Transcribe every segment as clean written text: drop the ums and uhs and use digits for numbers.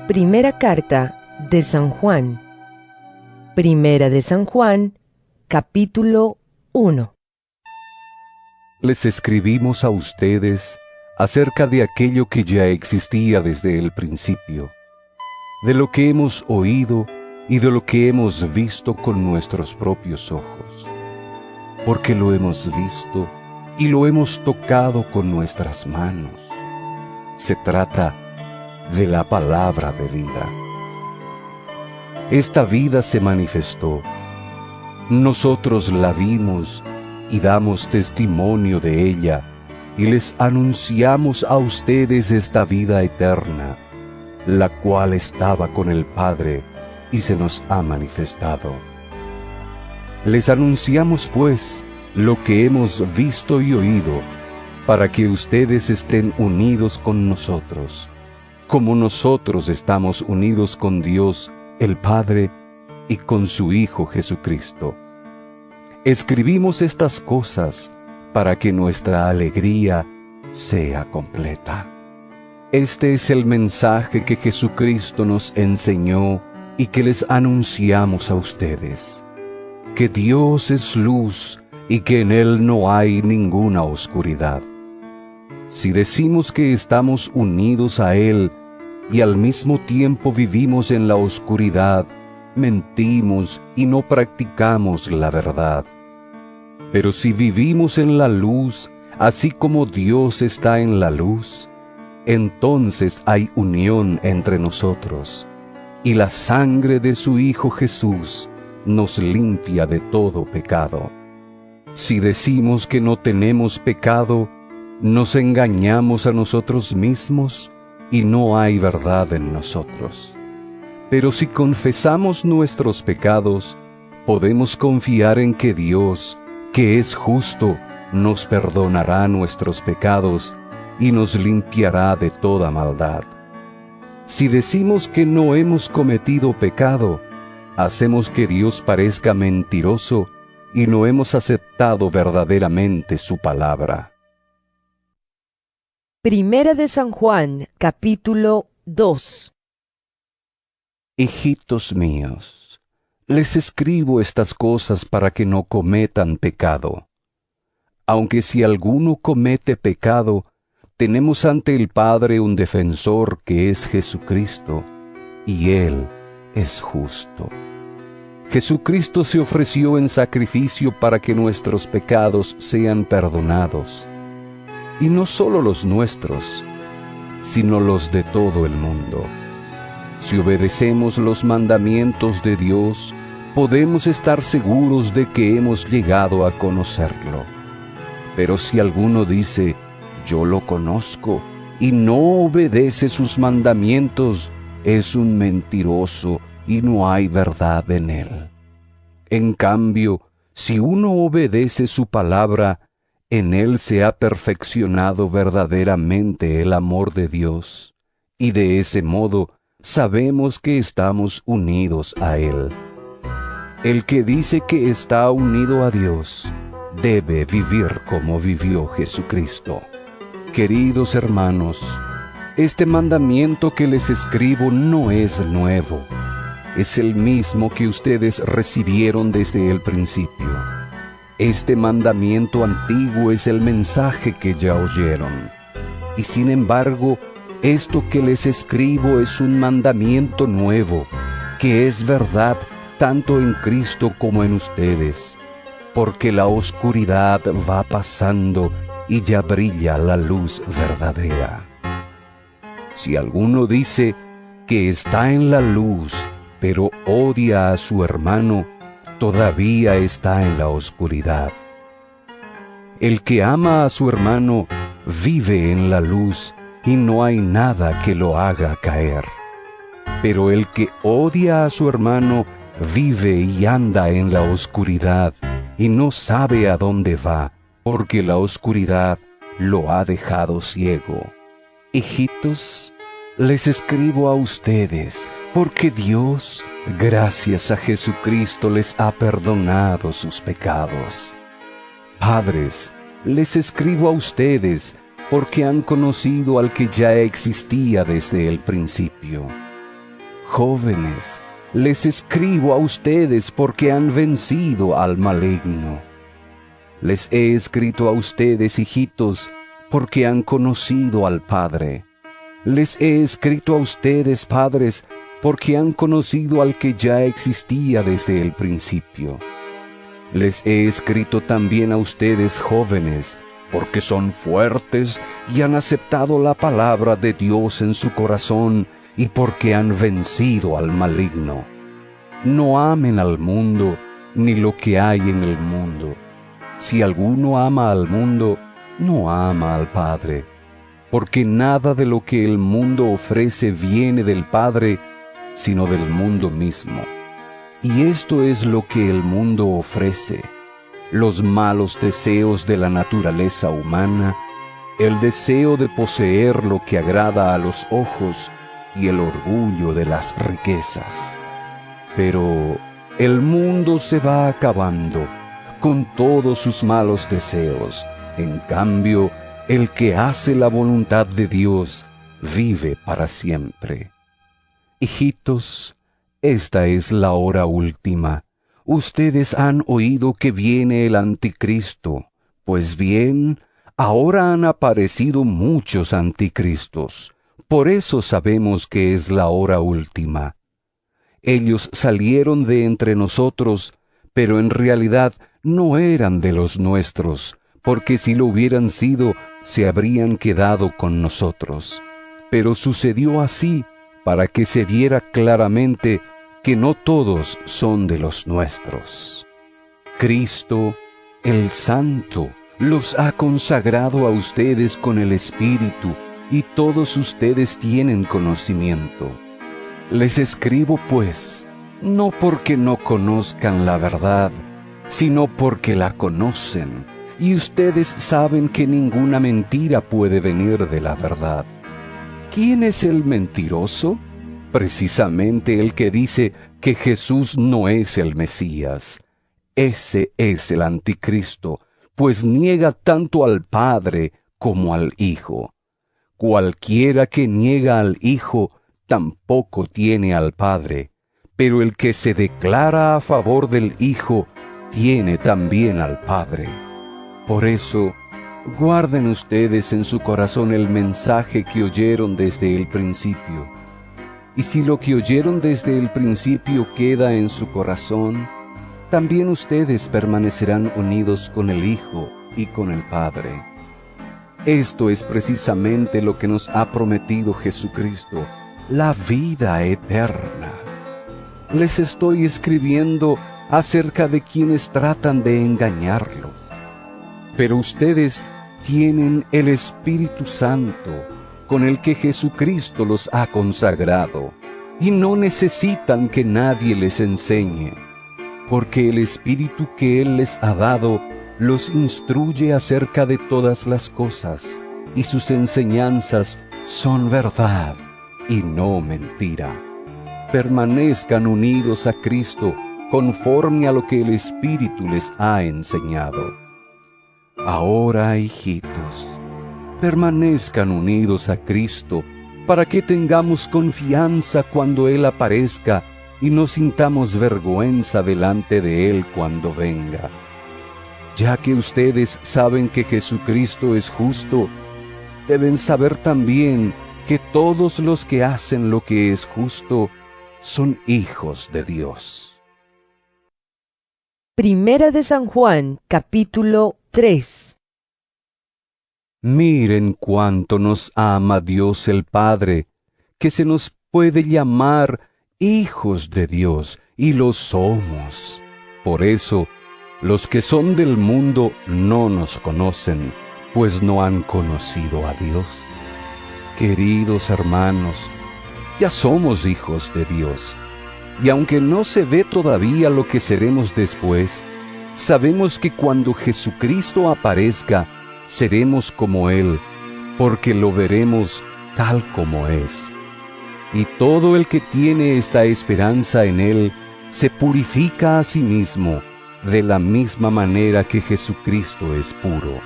Primera carta de San Juan. Primera de San Juan, capítulo 1. Les escribimos a ustedes acerca de aquello que ya existía desde el principio, de lo que hemos oído y de lo que hemos visto con nuestros propios ojos, porque lo hemos visto y lo hemos tocado con nuestras manos. Se trata de la palabra de vida. Esta vida se manifestó. Nosotros la vimos y damos testimonio de ella, y les anunciamos a ustedes esta vida eterna, la cual estaba con el Padre y se nos ha manifestado. Les anunciamos, pues, lo que hemos visto y oído, para que ustedes estén unidos con nosotros, como nosotros estamos unidos con Dios, el Padre, y con su Hijo Jesucristo. Escribimos estas cosas para que nuestra alegría sea completa. Este es el mensaje que Jesucristo nos enseñó y que les anunciamos a ustedes: que Dios es luz y que en Él no hay ninguna oscuridad. Si decimos que estamos unidos a Él y al mismo tiempo vivimos en la oscuridad, mentimos y no practicamos la verdad. Pero si vivimos en la luz, así como Dios está en la luz, entonces hay unión entre nosotros, y la sangre de su Hijo Jesús nos limpia de todo pecado. Si decimos que no tenemos pecado, nos engañamos a nosotros mismos y no hay verdad en nosotros. Pero si confesamos nuestros pecados, podemos confiar en que Dios, que es justo, nos perdonará nuestros pecados y nos limpiará de toda maldad. Si decimos que no hemos cometido pecado, hacemos que Dios parezca mentiroso y no hemos aceptado verdaderamente su palabra. Primera de San Juan, capítulo 2. Hijitos míos, les escribo estas cosas para que no cometan pecado. Aunque si alguno comete pecado, tenemos ante el Padre un defensor que es Jesucristo, y Él es justo. Jesucristo se ofreció en sacrificio para que nuestros pecados sean perdonados, y no solo los nuestros, sino los de todo el mundo. Si obedecemos los mandamientos de Dios, podemos estar seguros de que hemos llegado a conocerlo. Pero si alguno dice, yo lo conozco, y no obedece sus mandamientos, es un mentiroso y no hay verdad en él. En cambio, si uno obedece su palabra, en él se ha perfeccionado verdaderamente el amor de Dios, y de ese modo sabemos que estamos unidos a Él. El que dice que está unido a Dios, debe vivir como vivió Jesucristo. Queridos hermanos, este mandamiento que les escribo no es nuevo, es el mismo que ustedes recibieron desde el principio. Este mandamiento antiguo es el mensaje que ya oyeron. Y sin embargo, esto que les escribo es un mandamiento nuevo, que es verdad tanto en Cristo como en ustedes, porque la oscuridad va pasando y ya brilla la luz verdadera. Si alguno dice que está en la luz, pero odia a su hermano, todavía está en la oscuridad. El que ama a su hermano vive en la luz y no hay nada que lo haga caer. Pero el que odia a su hermano vive y anda en la oscuridad y no sabe a dónde va, porque la oscuridad lo ha dejado ciego. Hijitos, les escribo a ustedes, porque Dios, gracias a Jesucristo, les ha perdonado sus pecados. Padres, les escribo a ustedes, porque han conocido al que ya existía desde el principio. jóvenes, les escribo a ustedes porque han vencido al maligno. Les he escrito a ustedes, hijitos, porque han conocido al Padre. Les he escrito a ustedes, padres, porque han conocido al que ya existía desde el principio. Les he escrito también a ustedes, jóvenes, porque son fuertes y han aceptado la palabra de Dios en su corazón y porque han vencido al maligno. No amen al mundo ni lo que hay en el mundo. Si alguno ama al mundo, no ama al Padre, porque nada de lo que el mundo ofrece viene del Padre, sino del mundo mismo. Y esto es lo que el mundo ofrece: los malos deseos de la naturaleza humana, el deseo de poseer lo que agrada a los ojos y el orgullo de las riquezas. Pero el mundo se va acabando con todos sus malos deseos. En cambio, el que hace la voluntad de Dios vive para siempre. Hijitos, esta es la hora última. Ustedes han oído que viene el anticristo. Pues bien, ahora han aparecido muchos anticristos. Por eso sabemos que es la hora última. Ellos salieron de entre nosotros, pero en realidad no eran de los nuestros, porque si lo hubieran sido, se habrían quedado con nosotros. Pero sucedió así para que se viera claramente que no todos son de los nuestros. Cristo, el Santo, los ha consagrado a ustedes con el Espíritu, y todos ustedes tienen conocimiento. Les escribo, pues, no porque no conozcan la verdad, sino porque la conocen, y ustedes saben que ninguna mentira puede venir de la verdad. ¿Quién es el mentiroso? Precisamente el que dice que Jesús no es el Mesías. Ese es el anticristo, pues niega tanto al Padre como al Hijo. Cualquiera que niega al Hijo tampoco tiene al Padre, pero el que se declara a favor del Hijo tiene también al Padre. Por eso, guarden ustedes en su corazón el mensaje que oyeron desde el principio. Y si lo que oyeron desde el principio queda en su corazón, también ustedes permanecerán unidos con el Hijo y con el Padre. Esto es precisamente lo que nos ha prometido Jesucristo, la vida eterna. Les estoy escribiendo acerca de quienes tratan de engañarlos. Pero ustedes tienen el Espíritu Santo, con el que Jesucristo los ha consagrado, y no necesitan que nadie les enseñe, porque el Espíritu que Él les ha dado los instruye acerca de todas las cosas, y sus enseñanzas son verdad y no mentira. Permanezcan unidos a Cristo conforme a lo que el Espíritu les ha enseñado. Ahora, hijitos, permanezcan unidos a Cristo para que tengamos confianza cuando Él aparezca y no sintamos vergüenza delante de Él cuando venga. Ya que ustedes saben que Jesucristo es justo, deben saber también que todos los que hacen lo que es justo son hijos de Dios. Primera de San Juan, capítulo 3. Miren cuánto nos ama Dios el Padre, que se nos puede llamar hijos de Dios, y lo somos. Por eso, los que son del mundo no nos conocen, pues no han conocido a Dios. Queridos hermanos, ya somos hijos de Dios, y aunque no se ve todavía lo que seremos después, sabemos que cuando Jesucristo aparezca, seremos como Él, porque lo veremos tal como es. Y todo el que tiene esta esperanza en Él, se purifica a sí mismo, de la misma manera que Jesucristo es puro.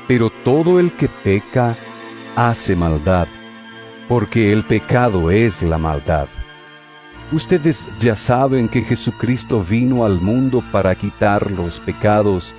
Pero todo el que peca, hace maldad, porque el pecado es la maldad. Ustedes ya saben que Jesucristo vino al mundo para quitar los pecados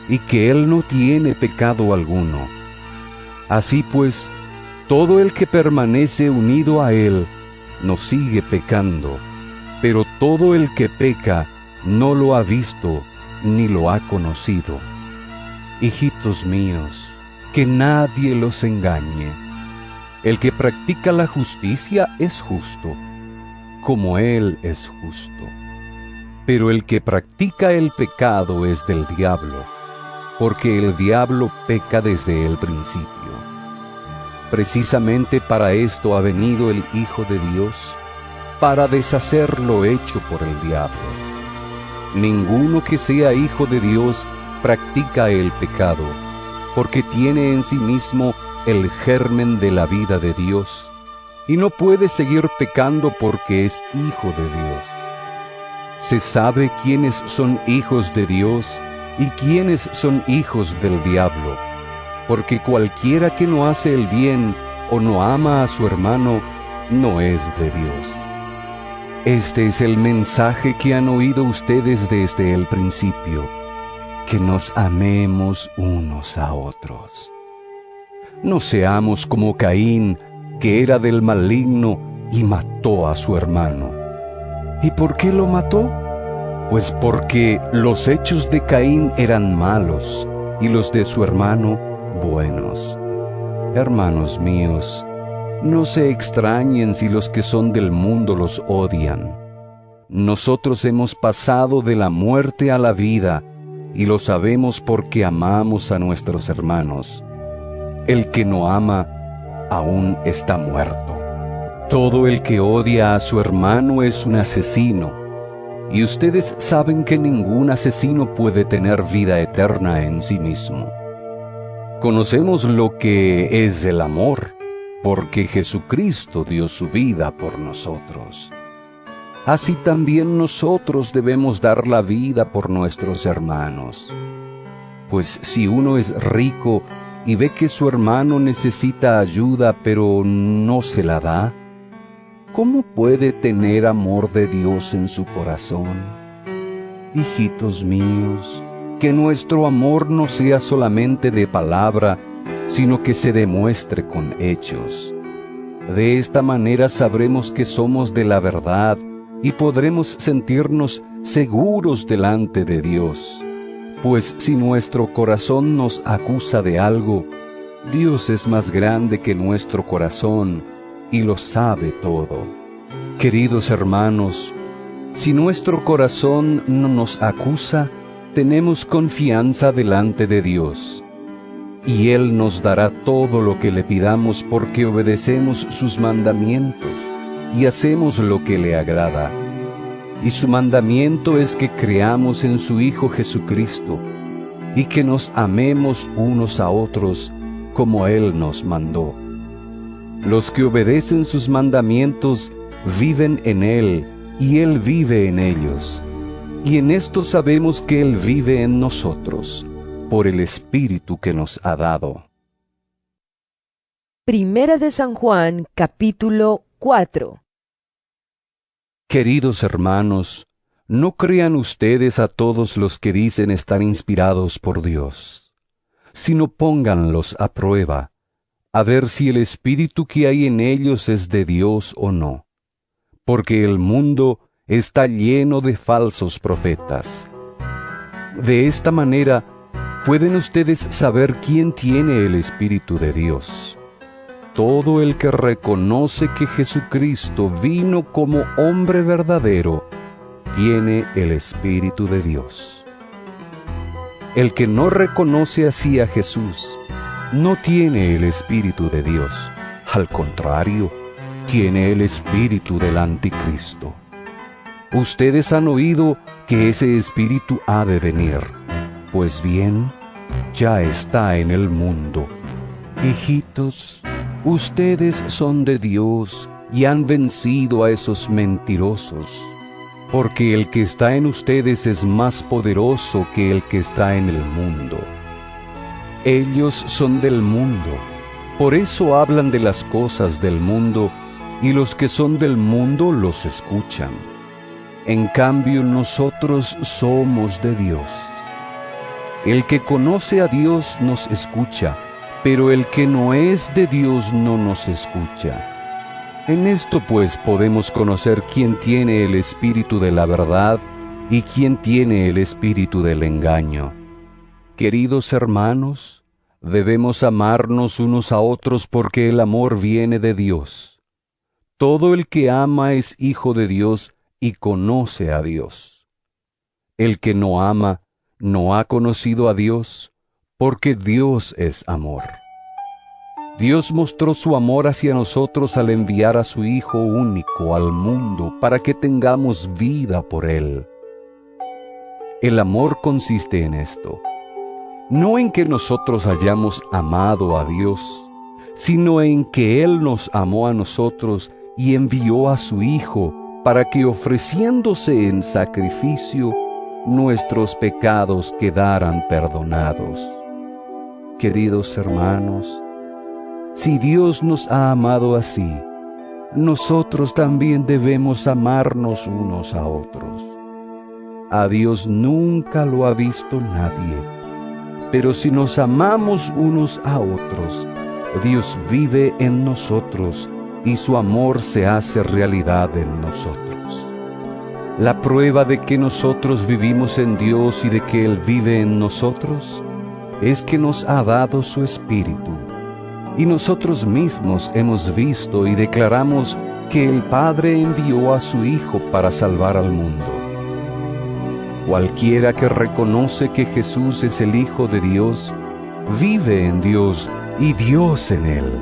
y que Él no tiene pecado alguno. Así pues, todo el que permanece unido a Él no sigue pecando, pero todo el que peca no lo ha visto ni lo ha conocido. Hijitos míos, que nadie los engañe. El que practica la justicia es justo, como Él es justo. Pero el que practica el pecado es del diablo, porque el diablo peca desde el principio. Precisamente para esto ha venido el Hijo de Dios, para deshacer lo hecho por el diablo. Ninguno que sea hijo de Dios practica el pecado, porque tiene en sí mismo el germen de la vida de Dios, y no puede seguir pecando porque es hijo de Dios. Se sabe quiénes son hijos de Dios y quiénes son hijos del diablo, porque cualquiera que no hace el bien o no ama a su hermano, no es de Dios. Este es el mensaje que han oído ustedes desde el principio, que nos amemos unos a otros. No seamos como Caín, que era del maligno y mató a su hermano. ¿Y por qué lo mató? Pues porque los hechos de Caín eran malos y los de su hermano buenos. Hermanos míos, no se extrañen si los que son del mundo los odian. Nosotros hemos pasado de la muerte a la vida, y lo sabemos porque amamos a nuestros hermanos. El que no ama, aún está muerto. Todo el que odia a su hermano es un asesino, y ustedes saben que ningún asesino puede tener vida eterna en sí mismo. Conocemos lo que es el amor, porque Jesucristo dio su vida por nosotros. Así también nosotros debemos dar la vida por nuestros hermanos. Pues si uno es rico y ve que su hermano necesita ayuda pero no se la da, ¿cómo puede tener amor de Dios en su corazón? Hijitos míos, que nuestro amor no sea solamente de palabra, sino que se demuestre con hechos. De esta manera sabremos que somos de la verdad y podremos sentirnos seguros delante de Dios. Pues si nuestro corazón nos acusa de algo, Dios es más grande que nuestro corazón y lo sabe todo. Queridos hermanos, si nuestro corazón no nos acusa, tenemos confianza delante de Dios, y Él nos dará todo lo que le pidamos porque obedecemos sus mandamientos y hacemos lo que le agrada. Y su mandamiento es que creamos en su Hijo Jesucristo y que nos amemos unos a otros como Él nos mandó. Los que obedecen sus mandamientos viven en Él y Él vive en ellos. Y en esto sabemos que Él vive en nosotros, por el Espíritu que nos ha dado. Primera de San Juan, capítulo 4. Queridos hermanos, no crean ustedes a todos los que dicen estar inspirados por Dios, sino pónganlos a prueba, a ver si el espíritu que hay en ellos es de Dios o no, porque el mundo está lleno de falsos profetas. De esta manera, pueden ustedes saber quién tiene el Espíritu de Dios. Todo el que reconoce que Jesucristo vino como hombre verdadero, tiene el Espíritu de Dios. El que no reconoce así a Jesús, no tiene el Espíritu de Dios. Al contrario, tiene el espíritu del Anticristo. Ustedes han oído que ese espíritu ha de venir. Pues bien, ya está en el mundo. Hijitos, ustedes son de Dios y han vencido a esos mentirosos, porque el que está en ustedes es más poderoso que el que está en el mundo. Ellos son del mundo, por eso hablan de las cosas del mundo, y los que son del mundo los escuchan. En cambio, nosotros somos de Dios. El que conoce a Dios nos escucha, pero el que no es de Dios no nos escucha. En esto pues podemos conocer quién tiene el espíritu de la verdad y quién tiene el espíritu del engaño. Queridos hermanos, debemos amarnos unos a otros porque el amor viene de Dios. Todo el que ama es hijo de Dios y conoce a Dios. El que no ama no ha conocido a Dios, porque Dios es amor. Dios mostró su amor hacia nosotros al enviar a su Hijo único al mundo para que tengamos vida por Él. El amor consiste en esto, no en que nosotros hayamos amado a Dios, sino en que Él nos amó a nosotros y envió a su Hijo para que ofreciéndose en sacrificio, nuestros pecados quedaran perdonados. Queridos hermanos, si Dios nos ha amado así, nosotros también debemos amarnos unos a otros. A Dios nunca lo ha visto nadie, pero si nos amamos unos a otros, Dios vive en nosotros y su amor se hace realidad en nosotros. La prueba de que nosotros vivimos en Dios y de que Él vive en nosotros es que nos ha dado su Espíritu. Y nosotros mismos hemos visto y declaramos que el Padre envió a su Hijo para salvar al mundo. Cualquiera que reconoce que Jesús es el Hijo de Dios, vive en Dios y Dios en él.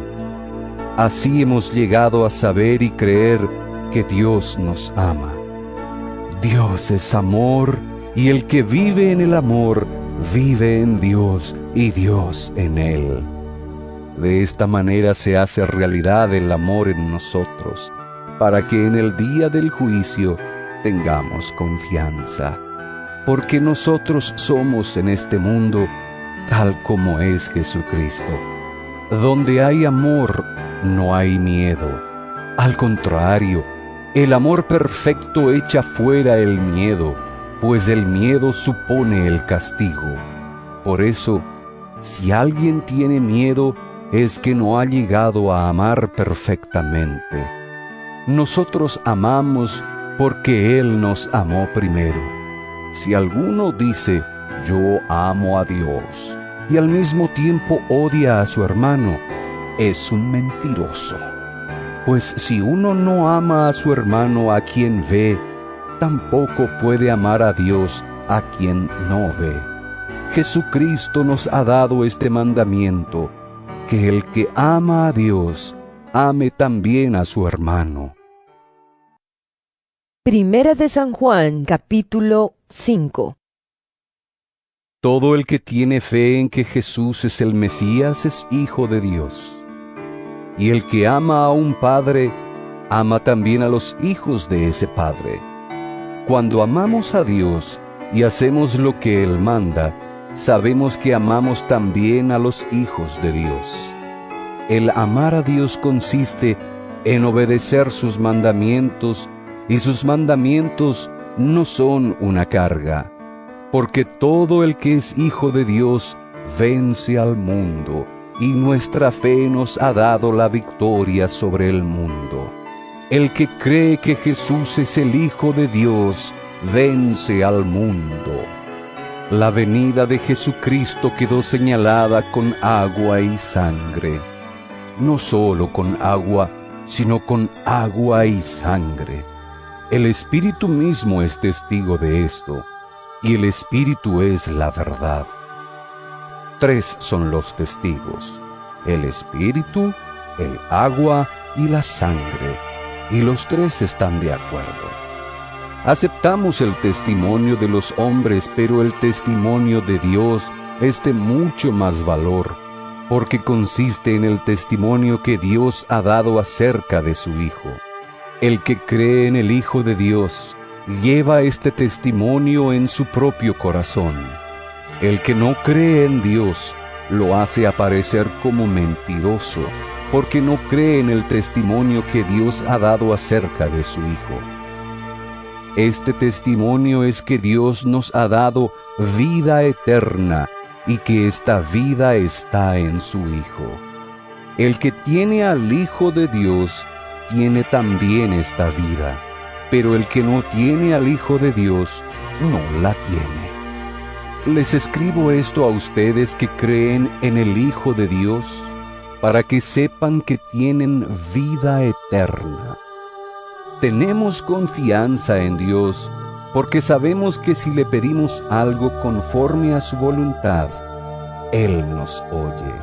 Así hemos llegado a saber y creer que Dios nos ama. Dios es amor, y el que vive en el amor, vive en Dios y Dios en él. De esta manera se hace realidad el amor en nosotros, para que en el día del juicio tengamos confianza. Porque nosotros somos en este mundo tal como es Jesucristo. Donde hay amor, no hay miedo. Al contrario, el amor perfecto echa fuera el miedo, pues el miedo supone el castigo. Por eso, si alguien tiene miedo, es que no ha llegado a amar perfectamente. Nosotros amamos porque Él nos amó primero. Si alguno dice, yo amo a Dios, y al mismo tiempo odia a su hermano, es un mentiroso. Pues si uno no ama a su hermano a quien ve, tampoco puede amar a Dios a quien no ve. Jesucristo nos ha dado este mandamiento, que el que ama a Dios, ame también a su hermano. Primera de San Juan, capítulo 5. Todo el que tiene fe en que Jesús es el Mesías es hijo de Dios. Y el que ama a un padre, ama también a los hijos de ese padre. Cuando amamos a Dios y hacemos lo que Él manda, sabemos que amamos también a los hijos de Dios. El amar a Dios consiste en obedecer sus mandamientos, y sus mandamientos no son una carga, porque todo el que es hijo de Dios vence al mundo, y nuestra fe nos ha dado la victoria sobre el mundo. El que cree que Jesús es el Hijo de Dios, vence al mundo. La venida de Jesucristo quedó señalada con agua y sangre. No solo con agua, sino con agua y sangre. El Espíritu mismo es testigo de esto, y el Espíritu es la verdad. 3 son los testigos: el Espíritu, el agua y la sangre, y los 3 están de acuerdo. Aceptamos el testimonio de los hombres, pero el testimonio de Dios es de mucho más valor, porque consiste en el testimonio que Dios ha dado acerca de su Hijo. El que cree en el Hijo de Dios lleva este testimonio en su propio corazón. El que no cree en Dios lo hace aparecer como mentiroso, porque no cree en el testimonio que Dios ha dado acerca de su Hijo. Este testimonio es que Dios nos ha dado vida eterna y que esta vida está en su Hijo. El que tiene al Hijo de Dios tiene también esta vida, pero el que no tiene al Hijo de Dios no la tiene. Les escribo esto a ustedes que creen en el Hijo de Dios, para que sepan que tienen vida eterna. Tenemos confianza en Dios, porque sabemos que si le pedimos algo conforme a su voluntad, Él nos oye.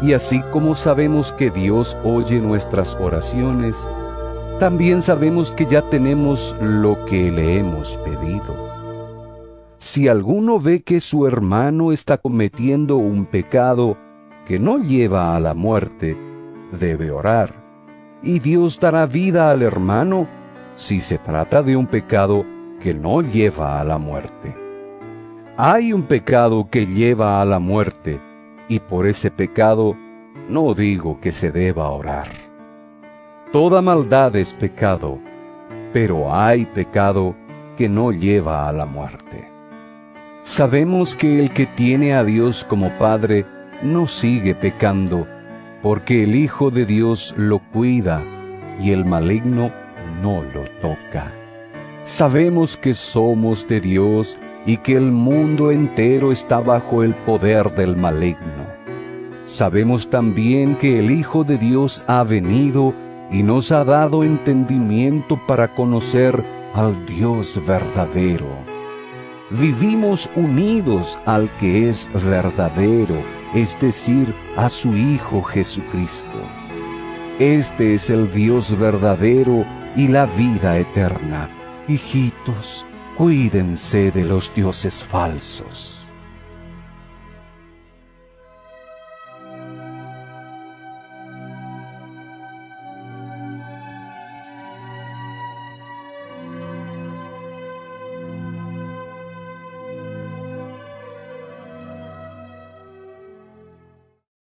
Y así como sabemos que Dios oye nuestras oraciones, también sabemos que ya tenemos lo que le hemos pedido. Si alguno ve que su hermano está cometiendo un pecado que no lleva a la muerte, debe orar, y Dios dará vida al hermano si se trata de un pecado que no lleva a la muerte. Hay un pecado que lleva a la muerte, y por ese pecado no digo que se deba orar. Toda maldad es pecado, pero hay pecado que no lleva a la muerte. Sabemos que el que tiene a Dios como Padre no sigue pecando, porque el Hijo de Dios lo cuida y el maligno no lo toca. Sabemos que somos de Dios y que el mundo entero está bajo el poder del maligno. Sabemos también que el Hijo de Dios ha venido y nos ha dado entendimiento para conocer al Dios verdadero. Vivimos unidos al que es verdadero, es decir, a su Hijo Jesucristo. Este es el Dios verdadero y la vida eterna. Hijitos, cuídense de los dioses falsos.